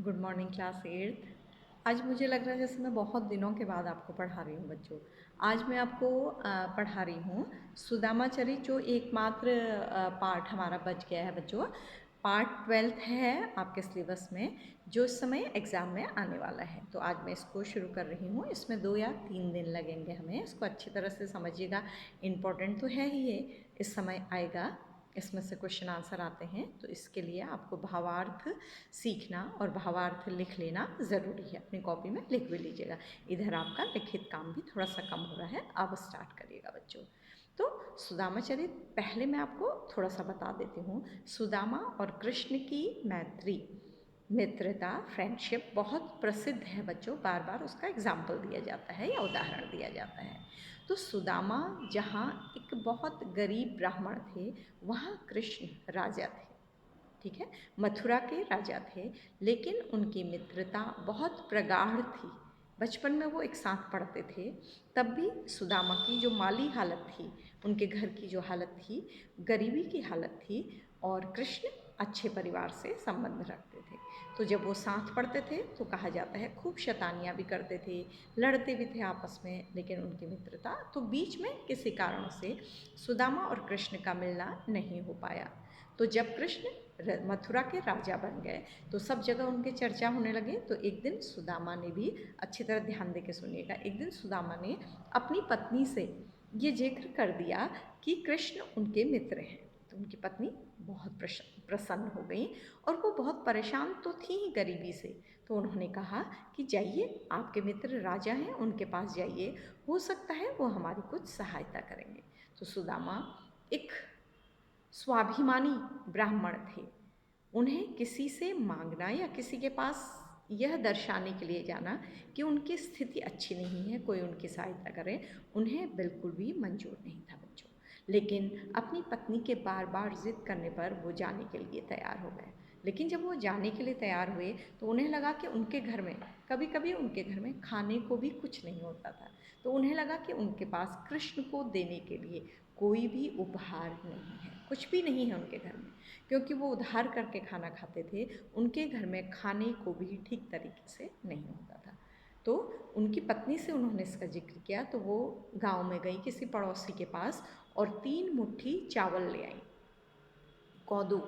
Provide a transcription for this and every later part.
Good morning class 8th। आज मुझे लग रहा है जैसे मैं बहुत दिनों के बाद आपको पढ़ा रही हूँ बच्चों। आज मैं आपको पढ़ा रही हूँ सुदामा चरित, जो एकमात्र पार्ट हमारा बच गया है बच्चों। पार्ट 12th है आपके सिलेबस में, जो इस समय एग्ज़ाम में आने वाला है। तो आज मैं इसको शुरू कर रही हूँ। इसमें 2 या 3 दिन लगेंगे हमें। इसको अच्छी तरह से समझिएगा, इम्पोर्टेंट तो है ही ये, इस समय आएगा, इसमें से क्वेश्चन आंसर आते हैं। तो इसके लिए आपको भावार्थ सीखना और भावार्थ लिख लेना ज़रूरी है। अपनी कॉपी में लिख भी लीजिएगा। इधर आपका लिखित काम भी थोड़ा सा कम हो रहा है। अब स्टार्ट करिएगा बच्चों। तो सुदामा चरित पहले मैं आपको थोड़ा सा बता देती हूँ। सुदामा और कृष्ण की मैत्री, मित्रता, फ्रेंडशिप बहुत प्रसिद्ध है बच्चों। बार बार उसका एग्जाम्पल दिया जाता है या उदाहरण दिया जाता है। तो सुदामा जहाँ एक बहुत गरीब ब्राह्मण थे, वहाँ कृष्ण राजा थे। ठीक है, मथुरा के राजा थे, लेकिन उनकी मित्रता बहुत प्रगाढ़ थी। बचपन में वो एक साथ पढ़ते थे। तब भी सुदामा की जो माली हालत थी, उनके घर की जो हालत थी, गरीबी की हालत थी, और कृष्ण अच्छे परिवार से संबंध रखते थे। तो जब वो साथ पढ़ते थे तो कहा जाता है खूब शैतानियाँ भी करते थे, लड़ते भी थे आपस में, लेकिन उनकी मित्रता, तो बीच में किसी कारण से सुदामा और कृष्ण का मिलना नहीं हो पाया। तो जब कृष्ण मथुरा के राजा बन गए तो सब जगह उनके चर्चा होने लगे। तो एक दिन सुदामा ने भी, अच्छी तरह ध्यान दे के सुनिएगा, एक दिन सुदामा ने अपनी पत्नी से ये जिक्र कर दिया कि कृष्ण उनके मित्र हैं। तो उनकी पत्नी बहुत प्रसन्न हो गई, और वो बहुत परेशान तो थी ही गरीबी से। तो उन्होंने कहा कि जाइए, आपके मित्र राजा हैं, उनके पास जाइए, हो सकता है वो हमारी कुछ सहायता करेंगे। तो सुदामा एक स्वाभिमानी ब्राह्मण थे। उन्हें किसी से मांगना या किसी के पास यह दर्शाने के लिए जाना कि उनकी स्थिति अच्छी नहीं है, कोई उनकी सहायता करे, उन्हें बिल्कुल भी मंजूर नहीं था बच्चों। लेकिन अपनी पत्नी के बार बार जिद करने पर वो जाने के लिए तैयार हो गए। लेकिन जब वो जाने के लिए तैयार हुए तो उन्हें लगा कि उनके घर में, कभी कभी उनके घर में खाने को भी कुछ नहीं होता था। तो उन्हें लगा कि उनके पास कृष्ण को देने के लिए कोई भी उपहार नहीं है, कुछ भी नहीं है उनके घर में, क्योंकि वो उधार करके खाना खाते थे। उनके घर में खाने को भी ठीक तरीके से नहीं होता था। तो उनकी पत्नी से उन्होंने इसका जिक्र किया। तो वो गांव में गई किसी पड़ोसी के पास और 3 मुट्ठी चावल ले आई, कौदू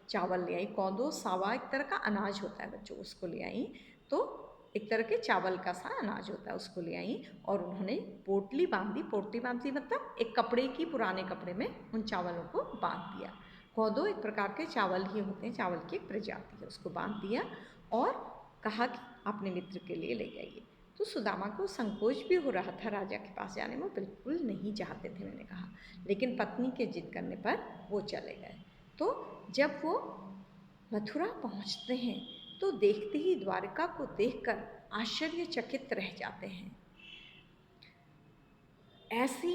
चावल ले आई। कौदो सावा एक तरह का अनाज होता है बच्चों, उसको ले आई। तो एक तरह के चावल का सा अनाज होता है, उसको ले आई और उन्होंने पोटली बांधी। पोटली बांधी मतलब एक कपड़े की, पुराने कपड़े में उन चावलों को बांध दिया। कौदो एक प्रकार के चावल ही होते हैं, चावल की एक प्रजाति है, उसको बांध दिया और कहा कि अपने मित्र के लिए ले जाइए। तो सुदामा को संकोच भी हो रहा था राजा के पास जाने में, बिल्कुल नहीं चाहते थे, मैंने कहा, लेकिन पत्नी के जिद करने पर वो चले गए। तो जब वो मथुरा पहुंचते हैं तो देखते ही द्वारका को देखकर आश्चर्यचकित रह जाते हैं। ऐसी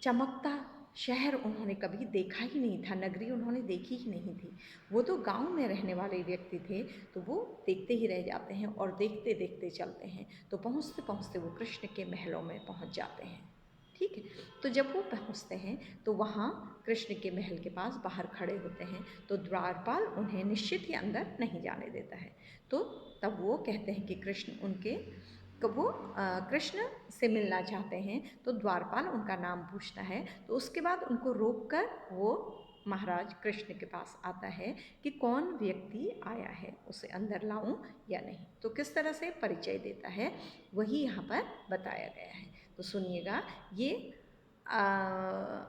चमकता शहर उन्होंने कभी देखा ही नहीं था, नगरी उन्होंने देखी ही नहीं थी। वो तो गांव में रहने वाले व्यक्ति थे, तो वो देखते ही रह जाते हैं और देखते देखते चलते हैं। तो पहुँचते पहुँचते वो कृष्ण के महलों में पहुँच जाते हैं। ठीक है, तो जब वो पहुँचते हैं तो वहाँ कृष्ण के महल के पास बाहर खड़े होते हैं। तो द्वारपाल उन्हें निश्चित ही अंदर नहीं जाने देता है। तो तब वो कहते हैं कि कृष्ण उनके, कब वो कृष्ण से मिलना चाहते हैं। तो द्वारपाल उनका नाम पूछता है। तो उसके बाद उनको रोककर वो महाराज कृष्ण के पास आता है कि कौन व्यक्ति आया है, उसे अंदर लाऊं या नहीं। तो किस तरह से परिचय देता है वही यहाँ पर बताया गया है। तो सुनिएगा, ये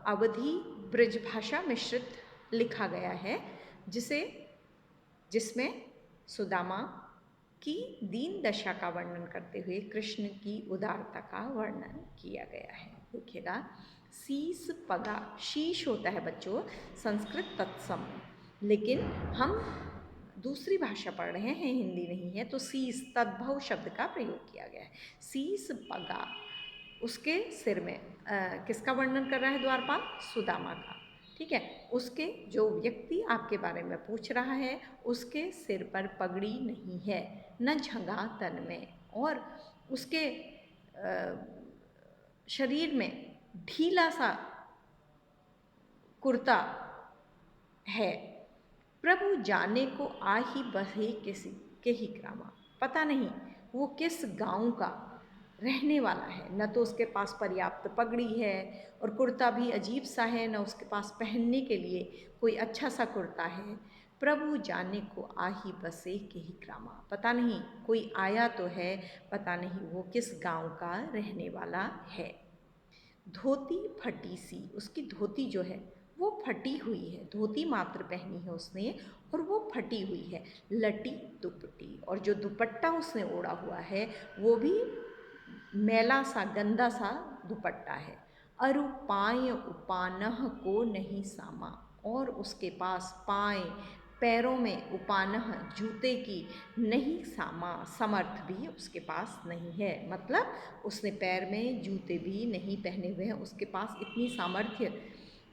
अवधी ब्रज भाषा मिश्रित लिखा गया है, जिसमें सुदामा की दीन दशा का वर्णन करते हुए कृष्ण की उदारता का वर्णन किया गया है। देखिएगा, शीस पगा, शीश होता है बच्चों संस्कृत तत्सम, लेकिन हम दूसरी भाषा पढ़ रहे हैं, हिंदी नहीं है, तो शीस तद्भव शब्द का प्रयोग किया गया है। शीस पगा, उसके सिर में किसका वर्णन कर रहा है द्वारपाल? सुदामा का। ठीक है, उसके, जो व्यक्ति आपके बारे में पूछ रहा है, उसके सिर पर पगड़ी नहीं है, न झंगा तन में, और उसके शरीर में ढीला सा कुर्ता है। प्रभु जाने को आ ही बहे किसी, के ही ग्रामा, पता नहीं वो किस गांव का रहने वाला है। न तो उसके पास पर्याप्त पगड़ी है और कुर्ता भी अजीब सा है, न उसके पास पहनने के लिए कोई अच्छा सा कुर्ता है। प्रभु जाने को आही बसे के ही ग्रामा, पता नहीं कोई आया तो है, पता नहीं वो किस गांव का रहने वाला है। धोती फटी सी, उसकी धोती जो है वो फटी हुई है, धोती मात्र पहनी है उसने और वो फटी हुई है। लटी दुपट्टी, और जो दुपट्टा उसने ओढ़ा हुआ है वो भी मैला सा गंदा सा दुपट्टा है। अरु पाय उपानह को नहीं सामा, और उसके पास पाय पैरों में उपानह जूते की नहीं सामा, समर्थ भी उसके पास नहीं है। मतलब उसने पैर में जूते भी नहीं पहने हुए हैं, उसके पास इतनी सामर्थ्य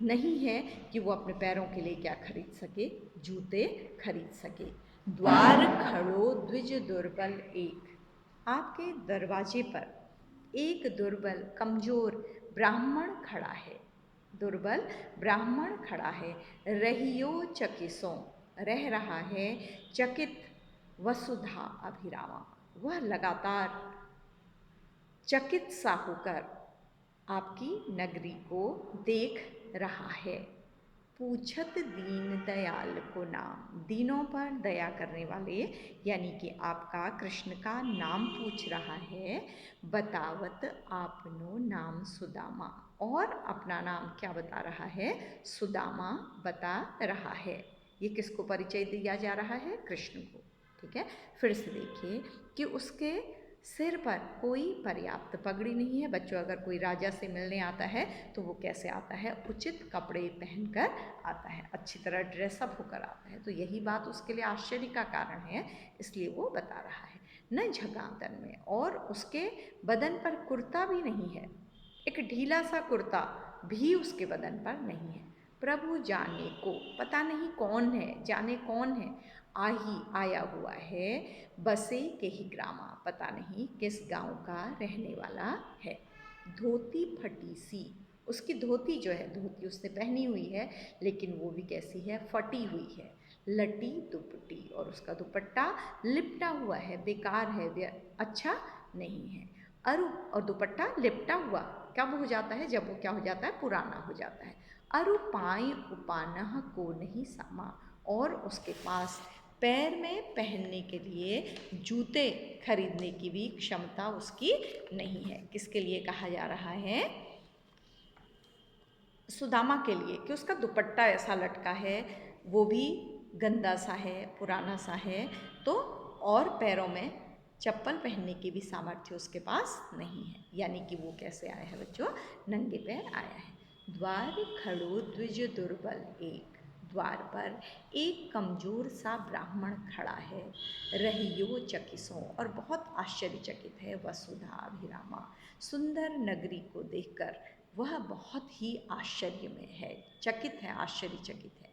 नहीं है कि वो अपने पैरों के लिए क्या खरीद सके, जूते खरीद सके। द्वार खड़ो द्विज दुर्बल एक, आपके दरवाजे पर एक दुर्बल कमजोर ब्राह्मण खड़ा है। दुर्बल ब्राह्मण खड़ा है। रहियो चकिसों, रह रहा है चकित वसुधा अभिरामा, वह लगातार चकित सा होकर आपकी नगरी को देख रहा है। पूछत दीन दयाल को नाम, दीनों पर दया करने वाले यानी कि आपका कृष्ण का नाम पूछ रहा है। बतावत आपनो नाम सुदामा, और अपना नाम क्या बता रहा है, सुदामा बता रहा है। ये किसको परिचय दिया जा रहा है, कृष्ण को। ठीक है, फिर से देखिए कि उसके सिर पर कोई पर्याप्त पगड़ी नहीं है। बच्चों, अगर कोई राजा से मिलने आता है तो वो कैसे आता है, उचित कपड़े पहनकर आता है, अच्छी तरह ड्रेसअप होकर आता है। तो यही बात उसके लिए आश्चर्य का कारण है, इसलिए वो बता रहा है। न झगातन में, और उसके बदन पर कुर्ता भी नहीं है, एक ढीला सा कुर्ता भी उसके बदन पर नहीं है। प्रभु जाने को, पता नहीं कौन है, जाने कौन है, आही आया हुआ है, बसे के ही ग्रामा, पता नहीं किस गांव का रहने वाला है। धोती फटी सी, उसकी धोती जो है, धोती उसने पहनी हुई है लेकिन वो भी कैसी है, फटी हुई है। लटी दुपट्टी, और उसका दुपट्टा लिपटा हुआ है, बेकार है, अच्छा नहीं है। अरु, और दुपट्टा लिपटा हुआ कब हो जाता है, जब वो क्या हो जाता है, पुराना हो जाता है। अरु पाई उपानह को नहीं सामा, और उसके पास पैर में पहनने के लिए जूते खरीदने की भी क्षमता उसकी नहीं है। किसके लिए कहा जा रहा है, सुदामा के लिए, कि उसका दुपट्टा ऐसा लटका है, वो भी गंदा सा है, पुराना सा है, तो और पैरों में चप्पल पहनने की भी सामर्थ्य उसके पास नहीं है। यानी कि वो कैसे आया है बच्चों, नंगे पैर आया है। द्वार खड़ो द्विज दुर्बल एक, द्वार पर एक कमजोर सा ब्राह्मण खड़ा है। रहियो चकिसों, और बहुत आश्चर्यचकित है, वसुधा अभिरामा, सुंदर नगरी को देखकर वह बहुत ही आश्चर्य में है, चकित है, आश्चर्यचकित है।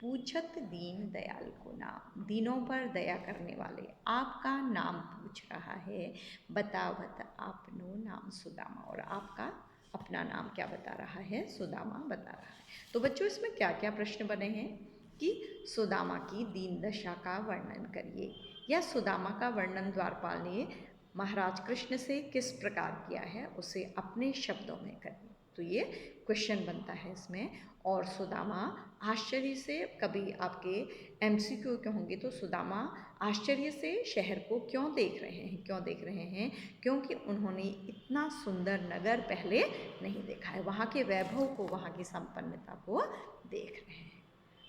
पूछत दीन दयाल को नाम, दीनों पर दया करने वाले आपका नाम पूछ रहा है। बतावत आपनो नाम सुदामा, और आपका अपना नाम क्या बता रहा है, सुदामा बता रहा है। तो बच्चों, इसमें क्या क्या प्रश्न बने हैं कि सुदामा की दीन दशा का वर्णन करिए, या सुदामा का वर्णन द्वारपाल ने महाराज कृष्ण से किस प्रकार किया है उसे अपने शब्दों में करिए। तो ये क्वेश्चन बनता है इसमें। और सुदामा आश्चर्य से, कभी आपके एमसीक्यू के होंगे तो सुदामा आश्चर्य से शहर को क्यों देख रहे हैं, क्यों देख रहे हैं, क्योंकि उन्होंने इतना सुंदर नगर पहले नहीं देखा है, वहाँ के वैभव को, वहाँ की संपन्नता को देख रहे हैं।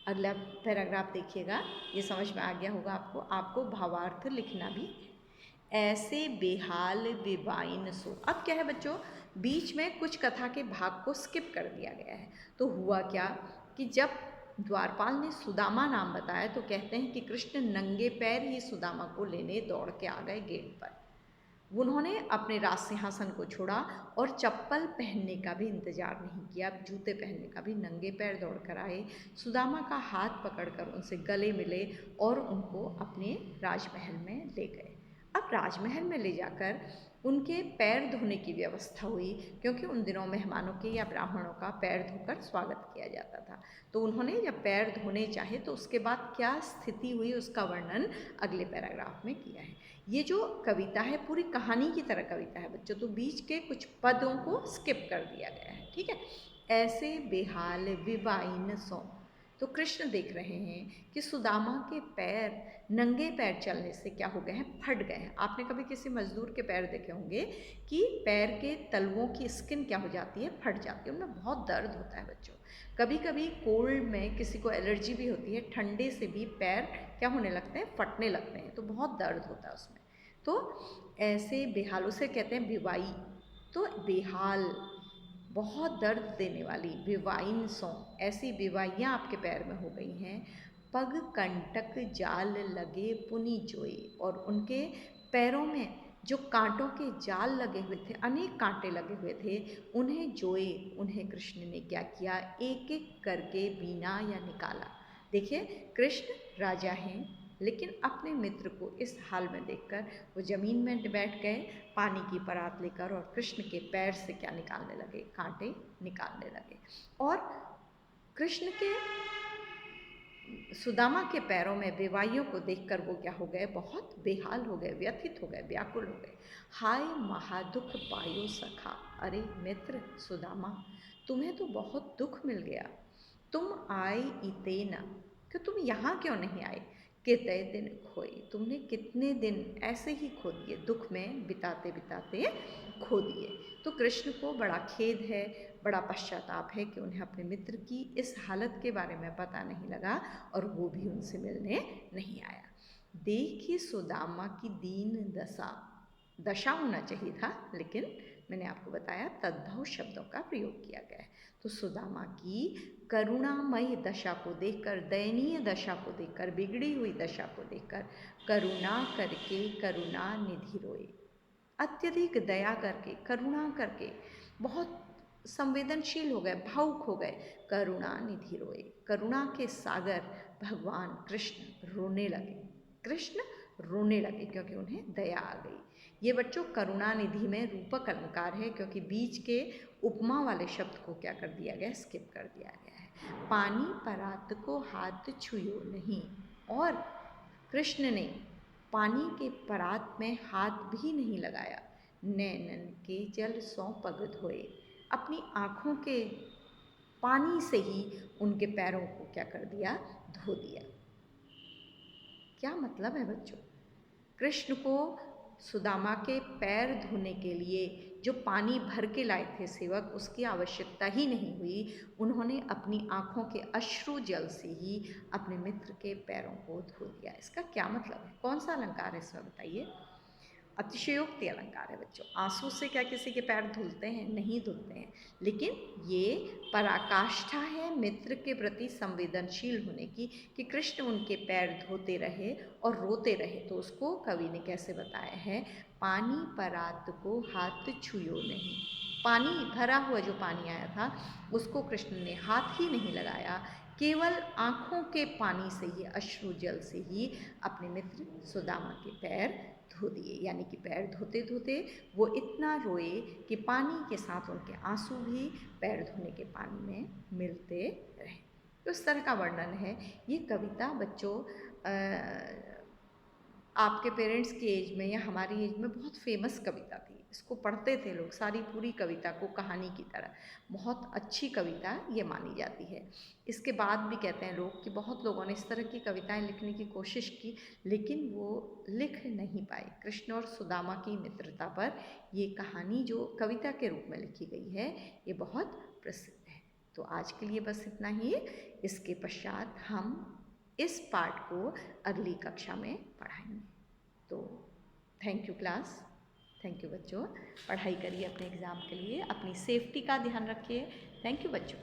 अगला पैराग्राफ देखिएगा, ये समझ में आ गया होगा आपको। आपको भावार्थ लिखना भी है। ऐसे बेहाल बेबाइन सो, अब क्या है बच्चों, बीच में कुछ कथा के भाग को स्किप कर दिया गया है। तो हुआ क्या कि जब द्वारपाल ने सुदामा नाम बताया तो कहते हैं कि कृष्ण नंगे पैर ही सुदामा को लेने दौड़ के आ गए गेट पर। उन्होंने अपने राज सिंहासन को छोड़ा और चप्पल पहनने का भी इंतजार नहीं किया, जूते पहनने का भी, नंगे पैर दौड़ कर आए, सुदामा का हाथ पकड़कर उनसे गले मिले और उनको अपने राजमहल में ले गए। अब राजमहल में ले जाकर उनके पैर धोने की व्यवस्था हुई, क्योंकि उन दिनों मेहमानों के या ब्राह्मणों का पैर धोकर स्वागत किया जाता था। तो उन्होंने जब पैर धोने चाहे तो उसके बाद क्या स्थिति हुई उसका वर्णन अगले पैराग्राफ में किया है। ये जो कविता है पूरी कहानी की तरह कविता है बच्चों, तो बीच के कुछ पदों को स्किप कर दिया गया है, ठीक है। ऐसे बेहाल विवाइन सो, तो कृष्ण देख रहे हैं कि सुदामा के पैर नंगे पैर चलने से क्या हो गए हैं, फट गए हैं। आपने कभी किसी मजदूर के पैर देखे होंगे कि पैर के तलवों की स्किन क्या हो जाती है, फट जाती है, उनमें बहुत दर्द होता है बच्चों। कभी कभी कोल्ड में किसी को एलर्जी भी होती है, ठंडे से भी पैर क्या होने लगते हैं, फटने लगते हैं, तो बहुत दर्द होता है उसमें। तो ऐसे बेहालों से कहते हैं बेवाई, तो बेहाल बहुत दर्द देने वाली विवाइन सो, ऐसी बेवाइयाँ आपके पैर में हो गई हैं। पग कंटक जाल लगे पुनि जोए, और उनके पैरों में जो कांटों के जाल लगे हुए थे, अनेक कांटे लगे हुए थे, उन्हें जोए, उन्हें कृष्ण ने क्या किया, एक एक करके बीना या निकाला। देखिए कृष्ण राजा हैं, लेकिन अपने मित्र को इस हाल में देखकर वो ज़मीन में बैठ गए, पानी की परात लेकर, और कृष्ण के पैर से क्या निकालने लगे, कांटे निकालने लगे। और कृष्ण के सुदामा के पैरों में बेवाइयों को देखकर वो क्या हो गए, बहुत बेहाल हो गए, व्यथित हो गए, व्याकुल हो गए। हाय महादुख पायो सखा, अरे मित्र सुदामा, तुम्हें तो बहुत दुख मिल गया। तुम आए इते न, कि तुम यहाँ क्यों नहीं आए। कितने दिन खोए, तुमने कितने दिन ऐसे ही खो दिए, दुख में बिताते बिताते खो दिए। तो कृष्ण को बड़ा खेद है, बड़ा पश्चाताप है कि उन्हें अपने मित्र की इस हालत के बारे में पता नहीं लगा और वो भी उनसे मिलने नहीं आया। देखी सुदामा की दीन दशा, दशा होना चाहिए था, लेकिन मैंने आपको बताया तद्भव शब्दों का प्रयोग किया गया है। तो सुदामा की करुणामयी दशा को देखकर, दयनीय दशा को देखकर, बिगड़ी हुई दशा को देखकर करुणा करके करुणा निधि रोए, अत्यधिक दया करके, करुणा करके, बहुत संवेदनशील हो गए, भावुक हो गए, करुणा निधि रोए, करुणा के सागर भगवान कृष्ण रोने लगे। कृष्ण रोने लगे क्योंकि उन्हें दया आ गई। ये बच्चों करुणा निधि में रूपक अलंकार है, क्योंकि बीच के उपमा वाले शब्द को क्या कर दिया गया, स्किप कर दिया गया है। पानी परात को हाथ छुयो नहीं, और कृष्ण ने पानी के परात में हाथ भी नहीं लगाया। नैनन के जल सौ पग धोए, अपनी आँखों के पानी से ही उनके पैरों को क्या कर दिया, धो दिया। क्या मतलब है बच्चों, कृष्ण को सुदामा के पैर धोने के लिए जो पानी भर के लाए थे सेवक, उसकी आवश्यकता ही नहीं हुई। उन्होंने अपनी आँखों के अश्रु जल से ही अपने मित्र के पैरों को धो दिया। इसका क्या मतलब है, कौन सा अलंकार है इसमें बताइए। अतिशयोक्ति अलंकार है बच्चों। आंसू से क्या किसी के पैर धुलते हैं, नहीं धुलते हैं, लेकिन ये पराकाष्ठा है मित्र के प्रति संवेदनशील होने की, कि कृष्ण उनके पैर धोते रहे और रोते रहे। तो उसको कवि ने कैसे बताया है, पानी परात को हाथ छुयो नहीं, पानी भरा हुआ जो पानी आया था उसको कृष्ण ने हाथ ही नहीं लगाया, केवल आँखों के पानी से ही, अश्रु जल से ही अपने मित्र सुदामा के पैर धो दिए। यानी कि पैर धोते धोते वो इतना रोए कि पानी के साथ उनके आंसू भी पैर धोने के पानी में मिलते रहे। तो इस तरह का वर्णन है। ये कविता बच्चों आपके पेरेंट्स की एज में या हमारी एज में बहुत फेमस कविता थी। इसको पढ़ते थे लोग, सारी पूरी कविता को कहानी की तरह। बहुत अच्छी कविता ये मानी जाती है। इसके बाद भी कहते हैं लोग कि बहुत लोगों ने इस तरह की कविताएं लिखने की कोशिश की, लेकिन वो लिख नहीं पाए। कृष्ण और सुदामा की मित्रता पर ये कहानी जो कविता के रूप में लिखी गई है, ये बहुत प्रसिद्ध है। तो आज के लिए बस इतना ही। इसके पश्चात हम इस पाठ को अगली कक्षा में पढ़ाएंगे। तो thank you class, thank you बच्चों। पढ़ाई करिए अपने एग्ज़ाम के लिए, अपनी सेफ्टी का ध्यान रखिए। थैंक यू बच्चों।